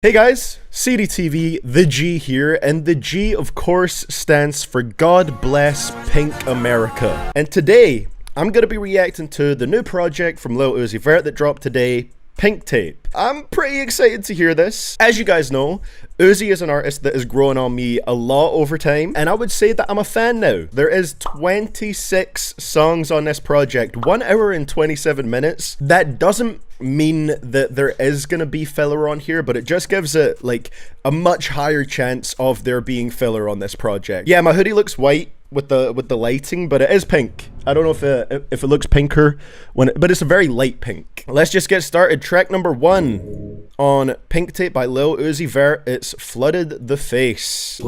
Hey guys, CDTVthaG here, and the G of course stands for God Bless Pink America. And today, I'm gonna be reacting to the new project from Lil Uzi Vert that dropped today, Pink Tape. I'm pretty excited to hear this. As you guys know, Uzi is an artist that has grown on me a lot over time, and I would say that I'm a fan now. There is 26 songs on this project, 1 hour and 27 minutes. That doesn't mean that there is gonna be filler on here, but it just gives it like a much higher chance of there being filler on this project. Yeah, my hoodie looks white with the lighting, but it is pink. I don't know if it looks pinker but it's a very light pink. Let's just get started. Track number 1 on Pink Tape by Lil Uzi Vert. It's Flooded the Face.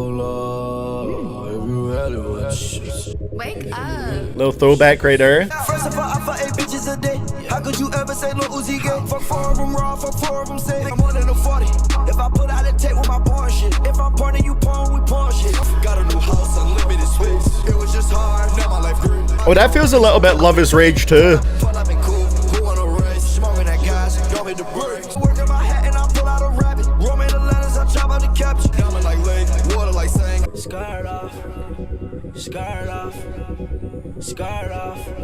Wake up. Little throwback right there. First of all, I fuck 8 bitches a day. How could you ever say Lil Uzi gay? Fuck 4 of them raw, fuck 4 of them safe. I'm more than a 40. If I put out a tape with my porn shit. If I'm porn you porn, we porn shit. Got a new house, unlimited space. It was just hard, now my life great. Oh, that feels a little bit Love Is Rage too.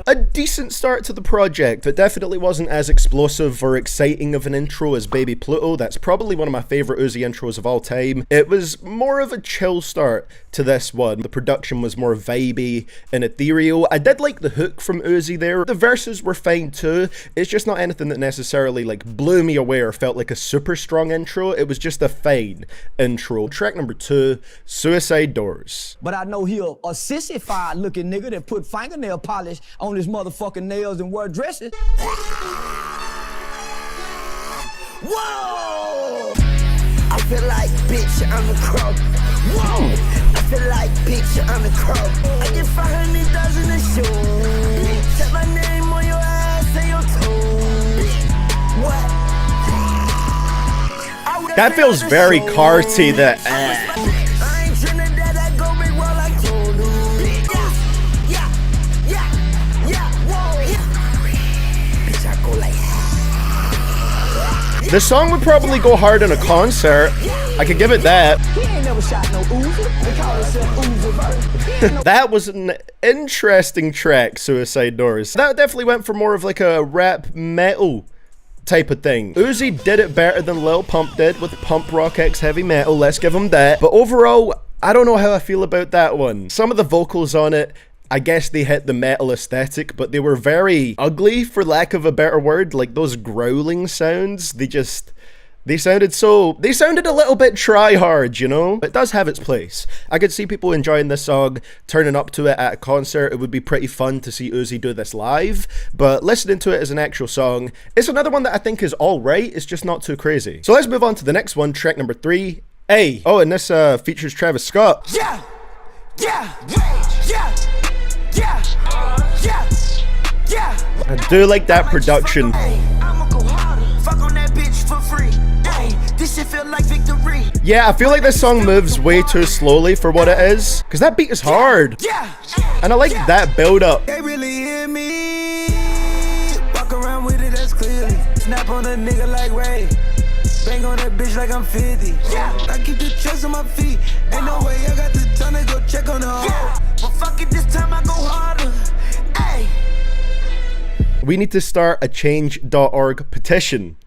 A decent start to the project. It definitely wasn't as explosive or exciting of an intro as Baby Pluto. That's probably one of my favorite Uzi intros of all time. It was more of a chill start to this one. The production was more vibey and ethereal. I did like the hook from Uzi there. The verses were fine too. It's just not anything that necessarily like blew me away or felt like a super strong intro. It was just a fine intro. Track number 2, Suicide Doors. But I know he a sissified looking nigga that put fingernail polish on his motherfucking nails and wear dresses. Whoa! I feel like bitch, I'm the crow. Whoa! I feel like bitch, I'm the crow. I get 500,000 a show. Set my name on your ass and your toe. What? That feels very carty. That. The song would probably go hard in a concert. I could give it that. He ain't never shot no Uzi. They call himself Uzi Vert. That was an interesting track, Suicide Doors. That definitely went for more of like a rap metal type of thing. Uzi did it better than Lil Pump did with Pump Rock X Heavy Metal, let's give him that. But overall, I don't know how I feel about that one. Some of the vocals on it, I guess they hit the metal aesthetic, but they were very ugly, for lack of a better word. Like those growling sounds, they sounded a little bit try-hard, you know? It does have its place. I could see people enjoying this song, turning up to it at a concert. It would be pretty fun to see Uzi do this live, but listening to it as an actual song, it's another one that I think is alright, it's just not too crazy. So let's move on to the next one, track number 3, A. Oh, and this features Travis Scott. Yeah! Yeah! Yeah! Yeah, yeah, yeah. I do like that production. I'ma go harder. Fuck on that bitch for free. This shit feel like victory. Yeah, I feel like this song moves way too slowly for what it is, because that beat is hard. Yeah, and I like that build up. They really hear me. Walk around with it, that's clearly. Snap on a nigga like Ray. Bang on that bitch like I'm 50. Yeah, I keep the trust on my feet. Ain't no way I got the time to go check on the hole. But fuck it, this time I go harder. Ay. We need to start a change.org petition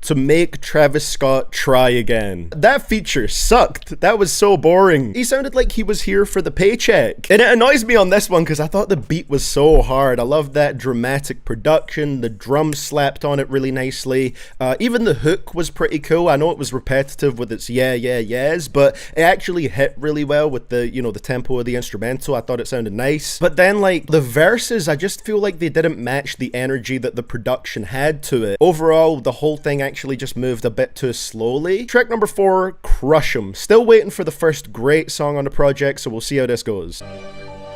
to make Travis Scott try again. That feature sucked. That was so boring. He sounded like he was here for the paycheck. And it annoys me on this one because I thought the beat was so hard. I love that dramatic production. The drums slapped on it really nicely. Even the hook was pretty cool. I know it was repetitive with its yeah, yeah, yes, but it actually hit really well with the, you know, the tempo of the instrumental. I thought it sounded nice. But then like the verses, I just feel like they didn't match the energy that the production had to it. Overall, the whole thing actually just moved a bit too slowly. Track number 4, Crush 'Em. Still waiting for the first great song on the project, so we'll see how this goes.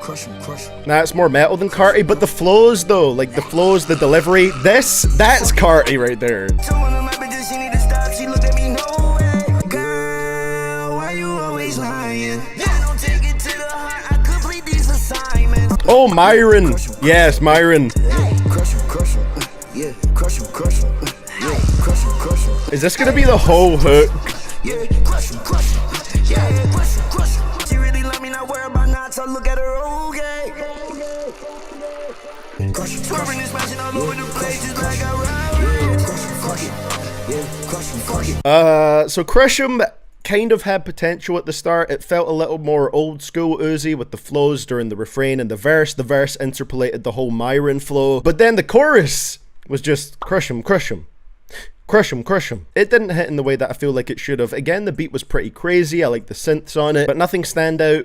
Crush 'em, crush 'em. Nah, it's more metal than Carti, but the flows though, like the flows, the delivery, that's Carti right there. Someone in my bitch, she need to stop. She looked at me, no way. Girl, why you always lying? I don't take it to the heart. I complete these assignments. Oh, Myron. Yes, Myron. Crush 'em, crush 'em. Yeah, crush 'em, crush 'em. Yeah, crush 'em, crush 'em. Is this gonna be the whole hook? Yeah, crush him, yeah, crush him. She really love me, not worry about not, so look at her, okay. Swerving and smashing all over the place, just like I ride. So Crush 'Em kind of had potential at the start. It felt a little more old school Uzi with the flows during the refrain and the verse. The verse interpolated the whole Myron flow, but then the chorus was just crush 'em, crush 'em. Crush 'em, crush 'em. It didn't hit in the way that I feel like it should have. Again, the beat was pretty crazy. I like the synths on it, but nothing stand out.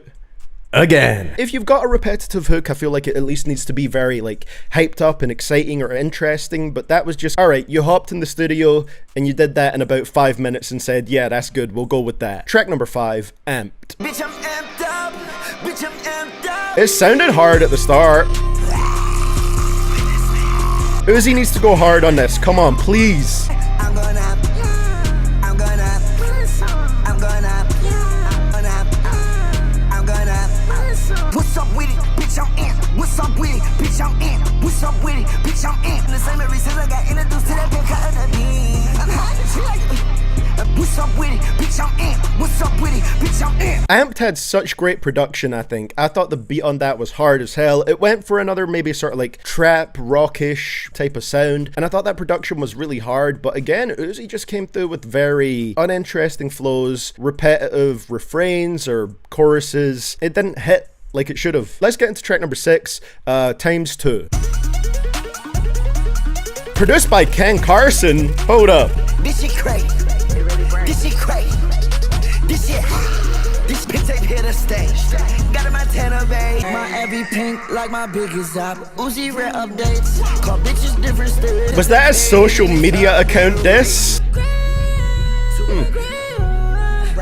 Again. If you've got a repetitive hook, I feel like it at least needs to be very like hyped up and exciting or interesting, but that was just, alright, you hopped in the studio and you did that in about 5 minutes and said, yeah, that's good, we'll go with that. Track number 5, Amped. Bitch, I'm amped up. Bitch, I'm amped up. It sounded hard at the start. Uzi needs to go hard on this, come on, please. What's up with it, bitch, I'm in. What's up with it, bitch, I'm in. What's up with it, bitch, I'm in. The same every since I got introduced to that bitch, cut the beat. I'm hot as shit. What's up with it, bitch, I'm in. What's up with it, bitch, I'm in. Amped had such great production, I think. I thought the beat on that was hard as hell. It went for another maybe sort of like trap, rockish type of sound, and I thought that production was really hard, but again, Uzi just came through with very uninteresting flows, repetitive refrains or choruses. It didn't hit like it should have. Let's get into track number 6, Times 2. Produced by Ken Carson. Hold up. This shit crazy. This shit crazy. This shit hot. This bitch ain't here to stay. Got a Montana Bay. My every pink like my biggest op. Uzi Vert updates. Call bitches different styles. Was that a social media account diss?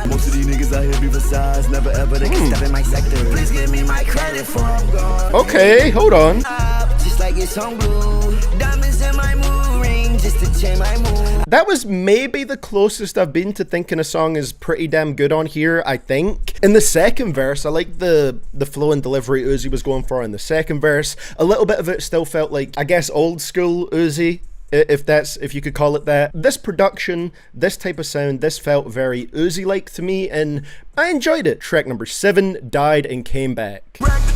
Most of these niggas out here be besides. Never ever they can step in my sector. Please give me my credit for I'm gone. Okay, hold on. Just like it's on blue. Diamonds in my mood ring just to change my mood. That was maybe the closest I've been to thinking a song is pretty damn good on here, I think. In the second verse, I like the flow and delivery Uzi was going for in the second verse. A little bit of it still felt like, I guess, old school Uzi, if you could call it that. This production, this type of sound, this felt very Uzi-like to me, and I enjoyed it. Track number 7, Died and Came Back.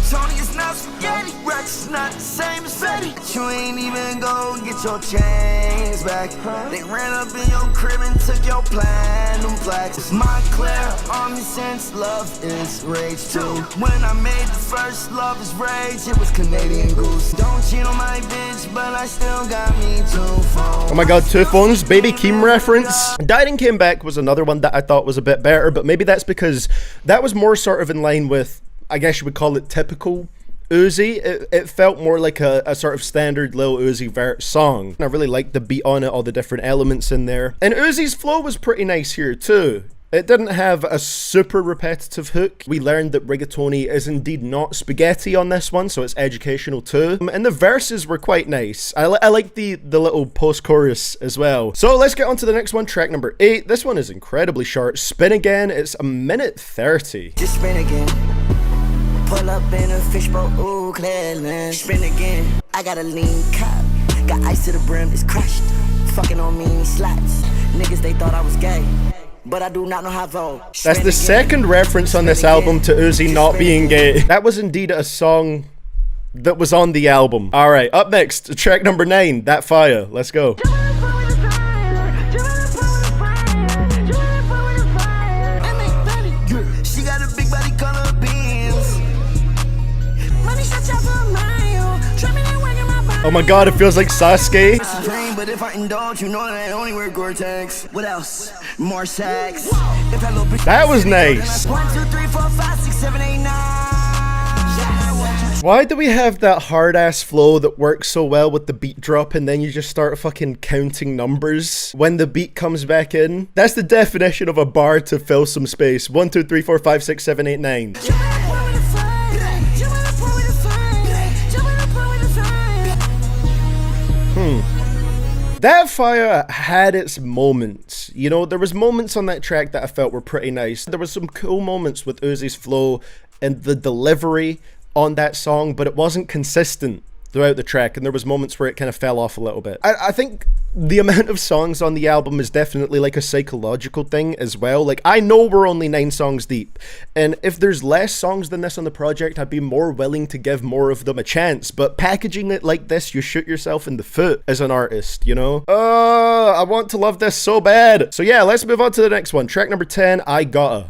Tony is not spaghetti. Rex not the same as Fetty. You ain't even go get your chains back. They ran up in your crib and took your platinum plaques. It's Montclair on me since love is rage too. When I made the first Love is Rage, it was Canadian Goose. Don't cheat on my bitch, but I still got me 2 phones. Oh my god, 2 phones, Baby Keem reference. Died and Came Back was another one that I thought was a bit better, but maybe that's because that was more sort of in line with, I guess you would call it typical Uzi. It felt more like a sort of standard Lil Uzi Vert song. I really liked the beat on it, all the different elements in there. And Uzi's flow was pretty nice here too. It didn't have a super repetitive hook. We learned that rigatoni is indeed not spaghetti on this one, so it's educational too. And the verses were quite nice. I like the little post-chorus as well. So let's get on to the next one, track number 8. This one is incredibly short. Spin Again. It's 1:30. Just spin again. Pull up in a fishbowl, ooh, Clearland. Spin again. I got a lean cup. Got ice to the brim, it's crushed. Fucking on me, slots. Niggas, they thought I was gay. But I do not know how to vote. That's the second reference on this album to Uzi not being gay. That was indeed a song that was on the album. Alright, up next, track number 9, That Fiya. Let's go. She got a big body color beans. Oh my god, it feels like Sasuke. But if I indulge, you know that I only wear Gore-Tex. What else? More sex. That was nice. 1, 2, 3, 4, 5, 6, 7, 8, 9. Why do we have that hard ass flow that works so well with the beat drop and then you just start fucking counting numbers when the beat comes back in? That's the definition of a bar to fill some space. 1, 2, 3, 4, 5, 6, 7, 8, 9. That Fiya had its moments. You know, there was moments on that track that I felt were pretty nice. There was some cool moments with Uzi's flow and the delivery on that song, but it wasn't consistent. throughout the track, and there was moments where it kind of fell off a little bit. I think the amount of songs on the album is definitely like a psychological thing as well. Like, I know we're only 9 songs deep, and if there's less songs than this on the project, I'd be more willing to give more of them a chance, but packaging it like this, you shoot yourself in the foot as an artist, you know? I want to love this so bad. So yeah, let's move on to the next one. Track number 10, I Gotta.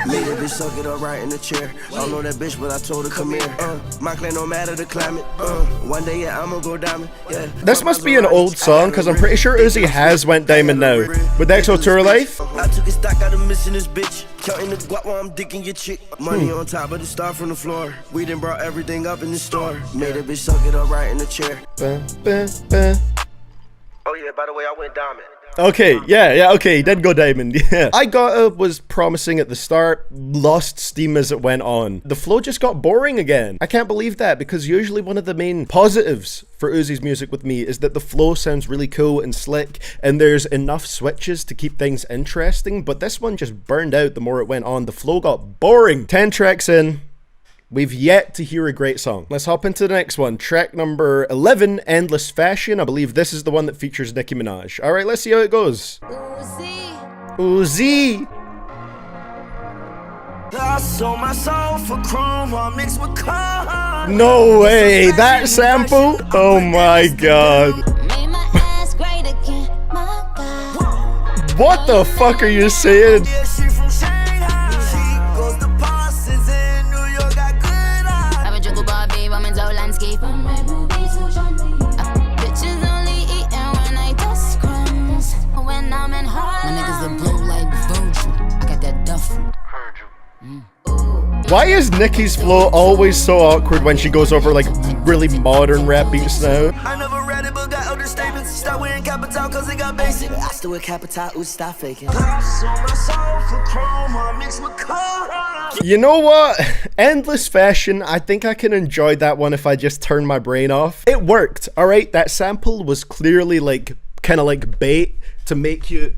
Made that bitch suck it up right in the chair. I don't know that bitch, but I told her come here. My clan no matter the climate. One day, yeah, I'ma go diamond. Yeah. This must be an old song, because I'm pretty sure Uzi has went diamond now. With EXO Tour Life? I took a stock out of missing this bitch. Counting the guap while I'm dicking your chick. Money on top of the star from the floor. We done brought everything up in the store. Made that bitch suck it up right in the chair. Oh yeah, by the way, I went diamond. Okay, yeah, okay, he did go diamond, yeah. I Gotta was promising at the start, lost steam as it went on. The flow just got boring again. I can't believe that, because usually one of the main positives for Uzi's music with me is that the flow sounds really cool and slick, and there's enough switches to keep things interesting, but this one just burned out the more it went on. The flow got boring. 10 tracks in. We've yet to hear a great song. Let's hop into the next one. Track number 11, Endless Fashion. I believe this is the one that features Nicki Minaj. All right, let's see how it goes. Uzi. I sold my soul for chrome, all mixed with corn. No way, that sample? Oh my god. What the fuck are you saying? Why is Nicki's flow always so awkward when she goes over like really modern rap beats now? I never read it but got other statements. Start wearing capital cause it got basic. I still wear capital, ooh, stop faking. You know what? Endless Fashion, I think I can enjoy that one if I just turn my brain off. It worked, alright? That sample was clearly like kind of like bait to make you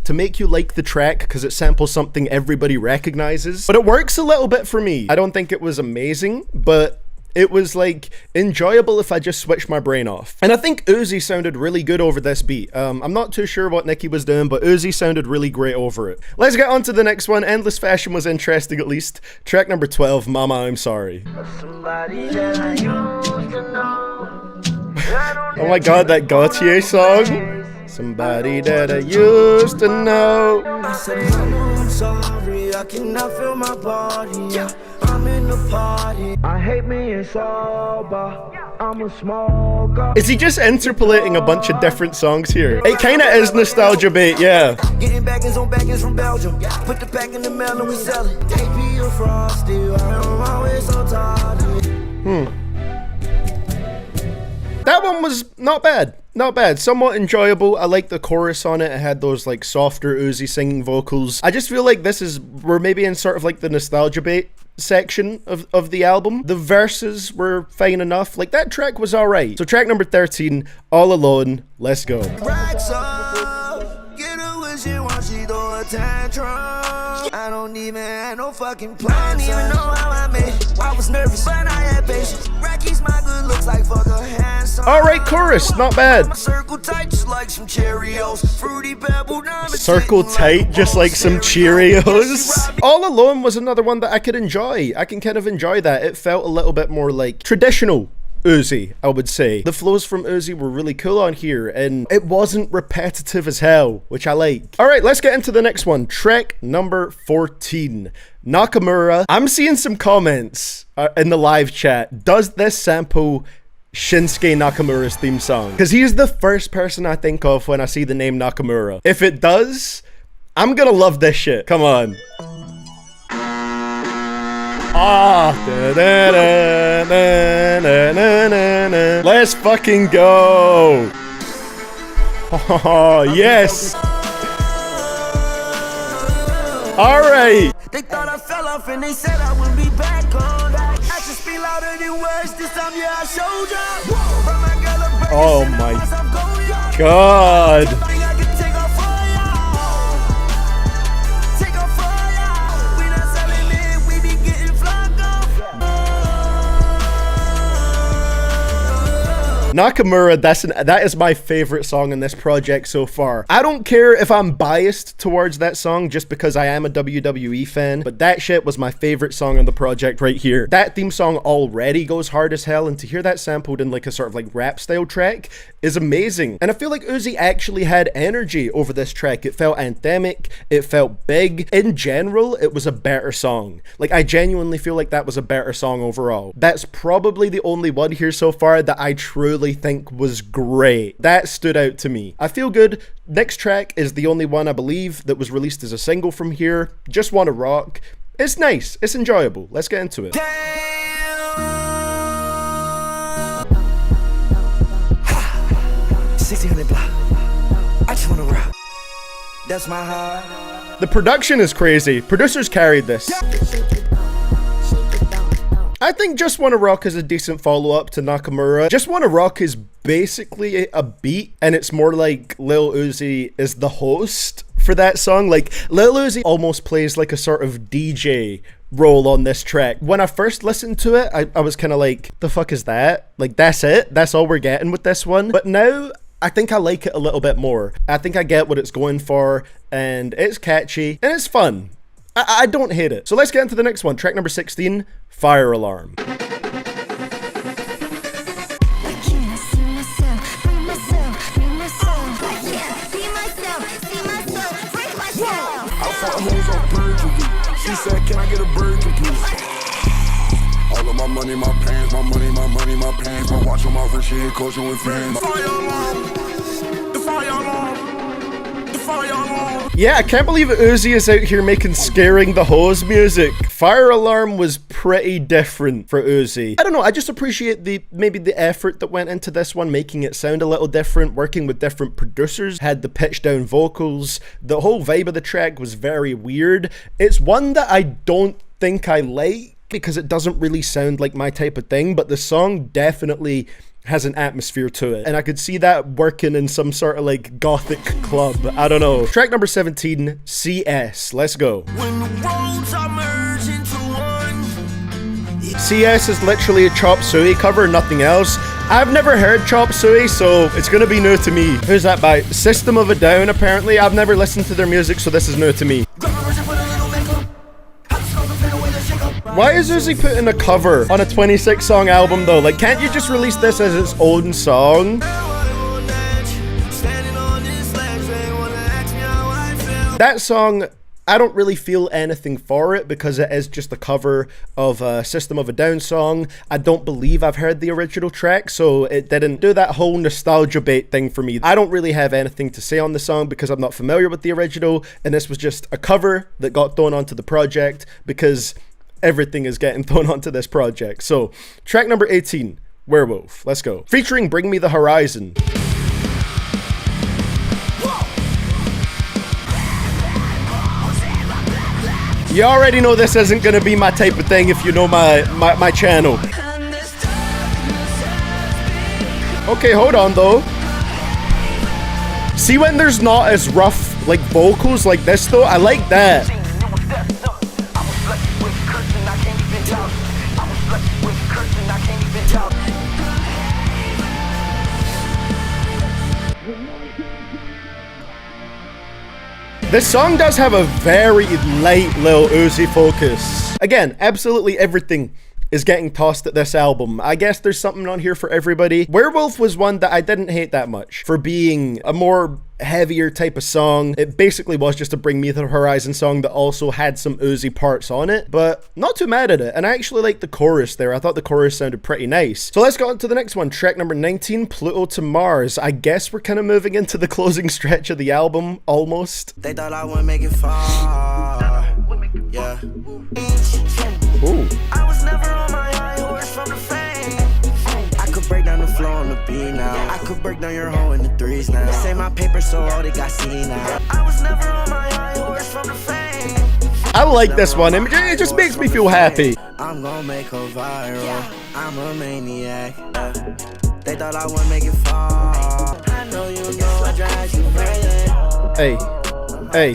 like the track because it samples something everybody recognizes. But it works a little bit for me. I don't think it was amazing, but it was like enjoyable if I just switched my brain off. And I think Uzi sounded really good over this beat. I'm not too sure what Nicki was doing, but Uzi sounded really great over it. Let's get on to the next one. Endless Fashion was interesting at least. Track number 12, Mama I'm Sorry. Oh my god, that Gautier song. Somebody that I used to know. I said, Mama, I'm sorry, I cannot feel my body. Yeah. I'm in the party. I hate being sober. I'm a smoker. Is he just interpolating a bunch of different songs here? It kind of is nostalgia bait, yeah. Getting backings on backings from Belgium. Put the pack in the mail and we sell it. AP or frosty, I'm always so tired. That one was not bad. Not bad, somewhat enjoyable. I like the chorus on it. It had those like softer Uzi singing vocals. I just feel like we're maybe in sort of like the nostalgia bait section of the album. The verses were fine enough. Like that track was alright. So track number 13, All Alone, let's go. Racks up, get her when she wants, she throw a tantrum. I don't even have no fucking plan. I don't even know how I made it. I was nervous, but I had patience. Racky's my good looks like fuck a handsome. Alright, chorus, not bad. Circle tight, just like some Cheerios. Fruity pebble diamond. Circle tight, just like some Cheerios. All Alone was another one that I could enjoy. I can kind of enjoy that. It felt a little bit more like traditional Uzi, I would say. The flows from Uzi were really cool on here, and it wasn't repetitive as hell, which I like. Alright, let's get into the next one. Track number 14, Nakamura. I'm seeing some comments in the live chat. Does this sample Shinsuke Nakamura's theme song? Because he's the first person I think of when I see the name Nakamura. If it does, I'm gonna love this shit. Come on. Let's fucking go. Oh, yes. All right. They thought I fell off and they said I would be back on. Actions speak louder than words. This time, yeah, I showed ya. Oh my god. Nakamura, that is my favorite song in this project so far. I don't care if I'm biased towards that song just because I am a WWE fan, but that shit was my favorite song on the project right here. That theme song already goes hard as hell, and to hear that sampled in like a sort of like rap style track is amazing. And I feel like Uzi actually had energy over this track. It felt anthemic, it felt big. In general, it was a better song. Like, I genuinely feel like that was a better song overall. That's probably the only one here so far that I truly think was great. That stood out to me. I feel good. Next track is the only one I believe that was released as a single from here. Just Wanna Rock. It's nice. It's enjoyable. Let's get into it. 1600 block. I just wanna rock. That's my heart. The production is crazy. Producers carried this. I think Just Wanna Rock is a decent follow-up to Nakamura. Just Wanna Rock is basically a beat, and it's more like Lil Uzi is the host for that song. Like, Lil Uzi almost plays like a sort of DJ role on this track. When I first listened to it, I was kind of like, the fuck is that? Like, that's it? That's all we're getting with this one? But now, I think I like it a little bit more. I think I get what it's going for, and it's catchy, and it's fun. I don't hate it. So let's get into the next one. Track number 16, Fire Alarm. She said, can I get a burger, please? All of my money, my pants, my money, my money, my pants, my watch on my wrist, she ain't coaching with friends. Fire alarm, the fire alarm, the fire alarm. Yeah, I can't believe Uzi is out here making Scaring the Hose music. Fire Alarm was pretty different for Uzi. I don't know, I just appreciate maybe the effort that went into this one, making it sound a little different, working with different producers, had the pitch down vocals. The whole vibe of the track was very weird. It's one that I don't think I like because it doesn't really sound like my type of thing, but the song definitely has an atmosphere to it, and I could see that working in some sort of like gothic club. I don't know. Track number 17, CS. Let's go. When the roads are merged into one. CS is literally a Chop Suey cover, nothing else. I've never heard Chop Suey, so it's gonna be new to me. Who's that by? System of a Down, apparently. I've never listened to their music, so this is new to me. Why is Uzi putting a cover on a 26-song album though? Like, can't you just release this as its own song? That song, I don't really feel anything for it because it is just a cover of a System of a Down song. I don't believe I've heard the original track, so it didn't do that whole nostalgia bait thing for me. I don't really have anything to say on the song because I'm not familiar with the original, and this was just a cover that got thrown onto the project because everything is getting thrown onto this project. So, track number 18, Werewolf. Let's go. Featuring Bring Me the Horizon. You already know this isn't gonna be my type of thing if you know my channel. Okay, hold on though. See when there's not as rough like vocals like this though? I like that. This song does have a very light Lil Uzi focus. Again, absolutely everything is getting tossed at this album. I guess there's something on here for everybody. Werewolf was one that I didn't hate that much for being a more heavier type of song. It basically was just a Bring Me the Horizon song that also had some Uzi parts on it, but not too mad at it. And I actually liked the chorus there. I thought the chorus sounded pretty nice. So let's go on to the next one. Track number 19, Pluto to Mars. I guess we're kind of moving into the closing stretch of the album, almost. They thought I wouldn't make it far. Yeah. Ooh. I was never on my high horse from the fame. I could break down the floor on the beat now. I could break down your hoe in the threes now. Say my paper so all they got seen now. I was never on my high horse from the fame. I like this one. It just makes me feel happy. I'm gonna make her viral. I'm a maniac. They thought I wouldn't make it far. I know you know I drive you crazy. Hey. Hey,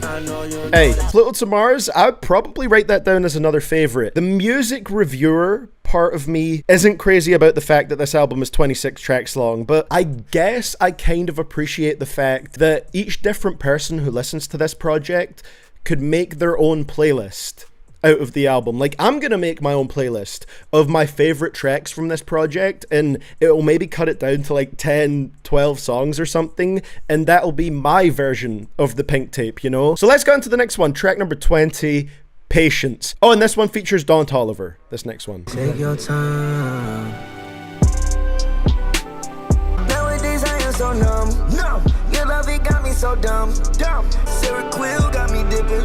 hey, Pluto To Mars, I'd probably write that down as another favorite. The music reviewer part of me isn't crazy about the fact that this album is 26 tracks long, but I guess I kind of appreciate the fact that each different person who listens to this project could make their own playlist out of the album. Like, I'm gonna make my own playlist of my favorite tracks from this project, and it'll maybe cut it down to like 10, 12 songs or something, and that'll be my version of the Pink Tape, you know? So let's go on to the next one, track number 20, Patience. Oh, and this one features Toliver, this next one. Take your time. Nowadays I am so numb. No, your love it got me so dumb. Sarah Quill got me dipping.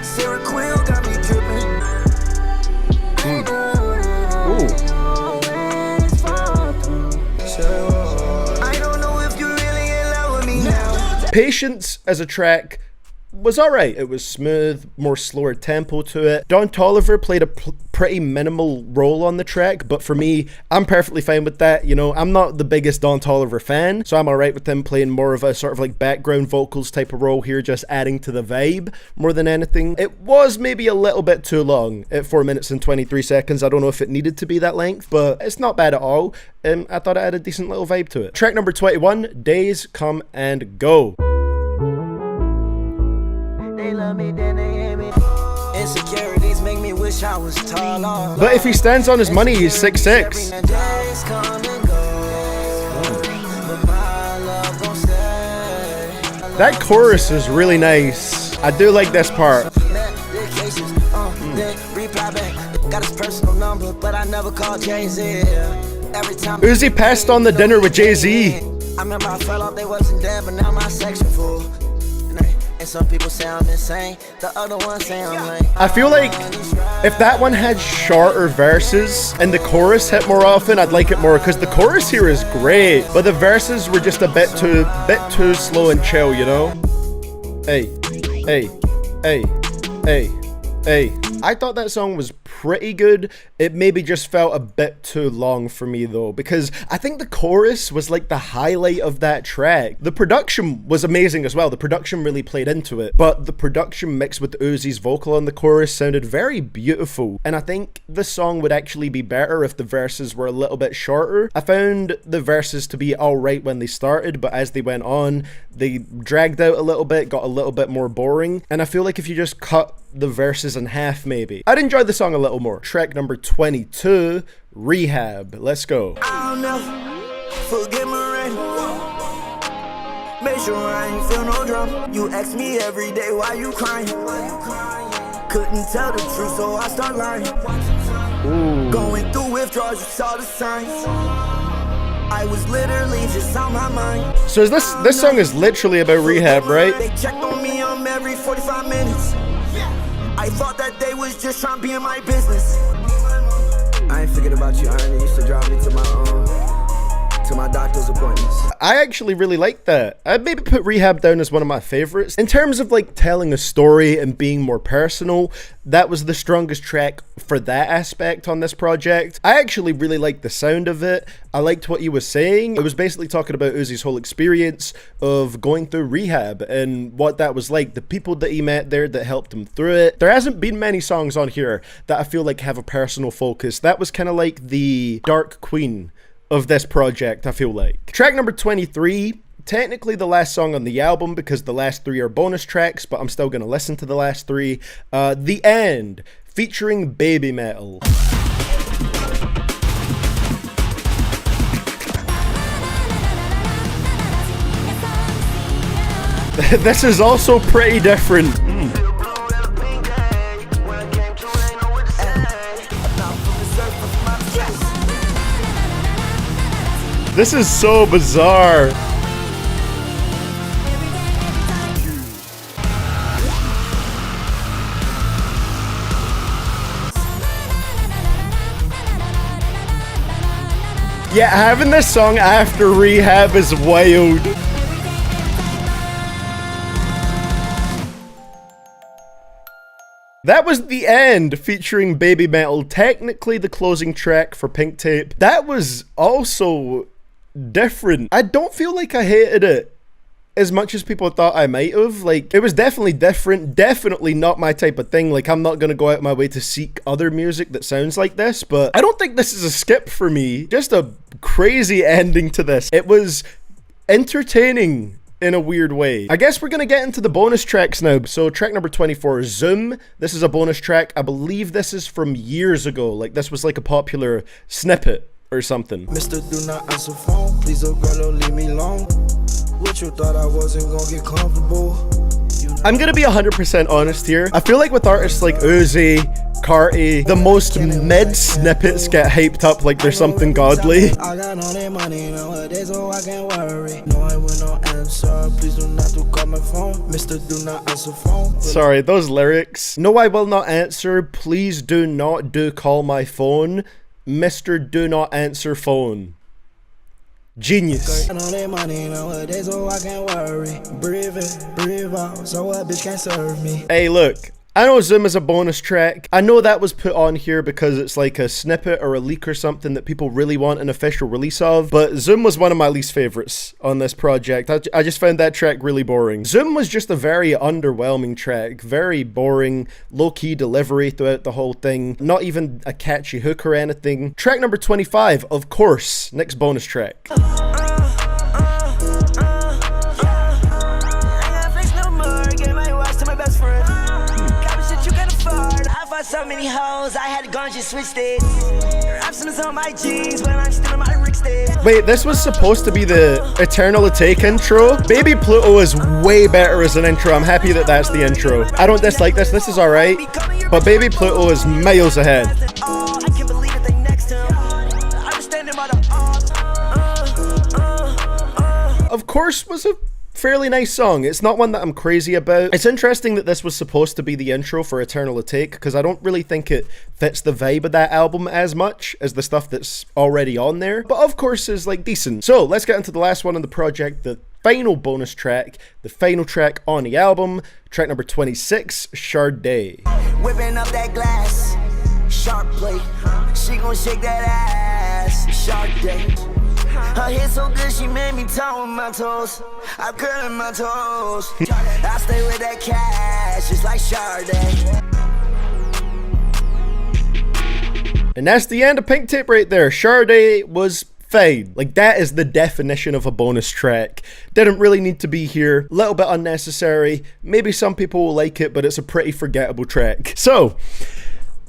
Sarah Quill got me dripping. I don't know if you really in love with me now. Patience as a track was alright. It was smooth, more slower tempo to it. Toliver played a pretty minimal role on the track, but for me, I'm perfectly fine with that. You know, I'm not the biggest Toliver fan, so I'm alright with him playing more of a sort of like background vocals type of role here, just adding to the vibe more than anything. It was maybe a little bit too long at 4 minutes and 23 seconds. I don't know if it needed to be that length, but it's not bad at all. I thought it had a decent little vibe to it. Track number 21, Days Come and Go. They love me, then they hate me. Insecurities make me wish I was taller. But if he stands on his money, he's 6'6". Days come and go, but my love gon' stay. That chorus is really nice. I do like this part. Got his personal number, but I never called Jay-Z. Every time Uzi passed on the dinner with Jay-Z. I remember I fell off, they wasn't there, but now my section full. And some people say I'm insane, the other ones say I'm lame. I feel like if that one had shorter verses and the chorus hit more often, I'd like it more, because the chorus here is great, but the verses were just a bit too slow and chill, you know? Hey, hey, hey, hey, hey. I thought that song was pretty good. It maybe just felt a bit too long for me though, because I think the chorus was like the highlight of that track. The production was amazing as well. The production really played into it, but the production mixed with Uzi's vocal on the chorus sounded very beautiful, and I think the song would actually be better if the verses were a little bit shorter. I found the verses to be alright when they started, but as they went on, they dragged out a little bit, got a little bit more boring, and I feel like if you just cut the verses in half maybe, I'd enjoy the song a little more. Track number 22, Rehab. Let's go. I'll never forget my rain. Make sure I ain't feel no drum. You ask me every day why you crying. Couldn't tell the truth, so I start lying. Ooh. Going through withdrawals, you saw the signs. I was literally just on my mind. So is this song is literally about rehab, right? They checked on me every 45 minutes. I thought that they was just trying to be in my business. I ain't forget about you, Iron. Used to drive me to my doctor's appointments. I actually really like that. I'd maybe put Rehab down as one of my favorites. In terms of like telling a story and being more personal, that was the strongest track for that aspect on this project. I actually really liked the sound of it. I liked what he was saying. It was basically talking about Uzi's whole experience of going through rehab and what that was like, the people that he met there that helped him through it. There hasn't been many songs on here that I feel like have a personal focus. That was kind of like the Dark Queen of this project, I feel like. Track number 23, technically the last song on the album because the last 3 are bonus tracks, but I'm still gonna listen to the last 3. The End, featuring BABYMETAL. This is also pretty different. This is so bizarre. Yeah, having this song after Rehab is wild. That was The End, featuring BABYMETAL, technically the closing track for Pink Tape. That was also different. I don't feel like I hated it as much as people thought I might have. Like, it was definitely different, definitely not my type of thing. Like, I'm not gonna go out my way to seek other music that sounds like this, but I don't think this is a skip for me. Just a crazy ending to this. It was entertaining in a weird way. I guess we're gonna get into the bonus tracks now. So track number 24, Zoom. This is a bonus track. I believe this is from years ago. Like, this was like a popular snippet or something. Mr. Do not answer phone, please, oh girl, don't leave me alone. What you thought I wasn't gonna get comfortable? I'm gonna be 100% honest here. I feel like with artists like Uzi, Carti, the most mid snippets get hyped up like there's something godly. I got all that money nowadays, so I can't worry. No, I will not answer. Please do not do call my phone. Mr. Do not answer phone. Sorry, those lyrics. No, I will not answer. Please do not do call my phone. Mr. Do not answer phone. Genius. I know that money nowadays, so I can't worry. Breathe in, breathe out, so a bitch can't serve me. Hey, look. I know Zoom is a bonus track. I know that was put on here because it's like a snippet or a leak or something that people really want an official release of, but Zoom was one of my least favorites on this project. I just found that track really boring. Zoom was just a very underwhelming track, very boring, low-key delivery throughout the whole thing, not even a catchy hook or anything. Track number 25, of course, next bonus track. So many hoes, I had to go and just switch it. Raps on my jeans when I'm still in my Rick state. Wait, this was supposed to be the Eternal Atake intro? Baby Pluto is way better as an intro. I'm happy that that's the intro. I don't dislike this. This is alright. But Baby Pluto is miles ahead. I can't believe it, they next to him. I'm standing by the Of course was a fairly nice song. It's not one that I'm crazy about. It's interesting that this was supposed to be the intro for Eternal Atake because I don't really think it fits the vibe of that album as much as the stuff that's already on there, but of course is like decent. So let's get into the last one on the project, the final bonus track, the final track on the album, track number 26, Shardai. Whipping up that glass, sharp plate. She gon' shake that ass, Shardai. Her hair so good, she made me toe with my toes. I'm curling my toes. I stay with that cash, just like Shardai. And that's the end of Pink Tape right there. Shardai was fine. Like, that is the definition of a bonus track. Didn't really need to be here. A little bit unnecessary. Maybe some people will like it, but it's a pretty forgettable track. So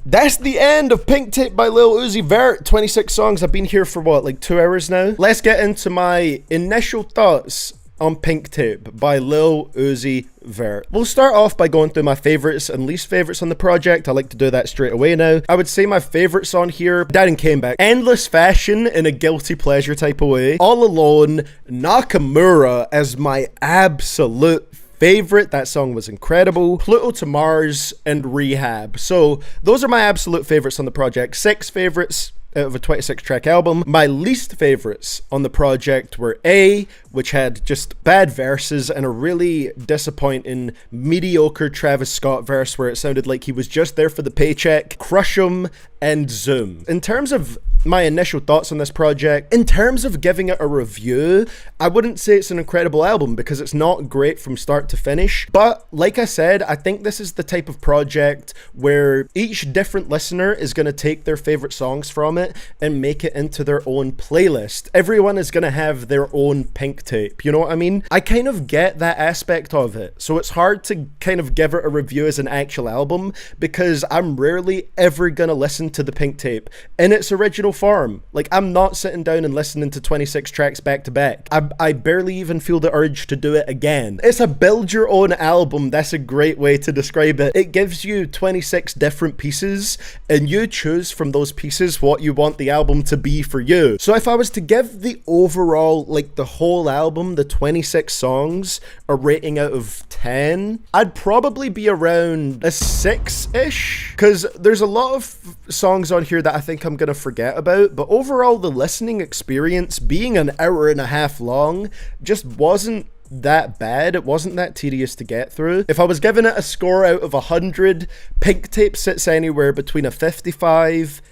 that's the end of Pink Tape by Lil Uzi Vert. 26 songs. I've been here for what, like 2 hours now? Let's get into my initial thoughts on Pink Tape by Lil Uzi Vert. We'll start off by going through my favorites and least favorites on the project. I like to do that straight away now. I would say my favorites on here, Dad and Came Back, Endless Fashion in a guilty pleasure type of way, All Alone, Nakamura as my absolute favorite. That song was incredible. Pluto To Mars and Rehab. So those are my absolute favorites on the project. 6 favorites out of a 26 track album. My least favorites on the project were A, which had just bad verses and a really disappointing, mediocre Travis Scott verse where it sounded like he was just there for the paycheck, Crush 'Em, and Zoom. In terms of my initial thoughts on this project, in terms of giving it a review, I wouldn't say it's an incredible album because it's not great from start to finish. But like I said, I think this is the type of project where each different listener is going to take their favorite songs from it and make it into their own playlist. Everyone is going to have their own Pink Tape, you know what I mean? I kind of get that aspect of it, so it's hard to kind of give it a review as an actual album because I'm rarely ever going to listen to the Pink Tape in its original form. Like, I'm not sitting down and listening to 26 tracks back to back. I barely even feel the urge to do it again. It's a build your own album. That's a great way to describe it. It gives you 26 different pieces and you choose from those pieces what you want the album to be for you. So if I was to give the overall, like the whole album, the 26 songs, a rating out of 10, I'd probably be around a 6-ish, because there's a lot of songs on here that I think I'm gonna forget about, but overall the listening experience, being an hour and a half long, just wasn't that bad. It wasn't that tedious to get through. If I was giving it a score out of 100, Pink Tape sits anywhere between a 55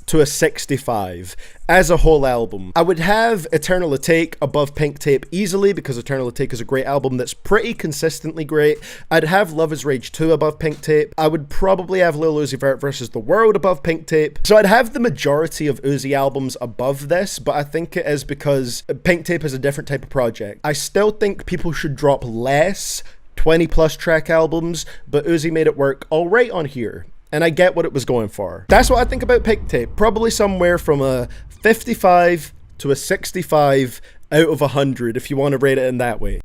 to a 65 as a whole album. I would have Eternal Atake above Pink Tape easily because Eternal Atake is a great album that's pretty consistently great. I'd have Love Is Rage 2 above Pink Tape. I would probably have Lil Uzi Vert versus The World above Pink Tape. So I'd have the majority of Uzi albums above this, but I think it is because Pink Tape is a different type of project. I still think people should drop less 20 plus track albums, but Uzi made it work all right on here. And I get what it was going for. That's what I think about Pink Tape. Probably somewhere from a 55 to a 65 out of 100 if you want to rate it in that way.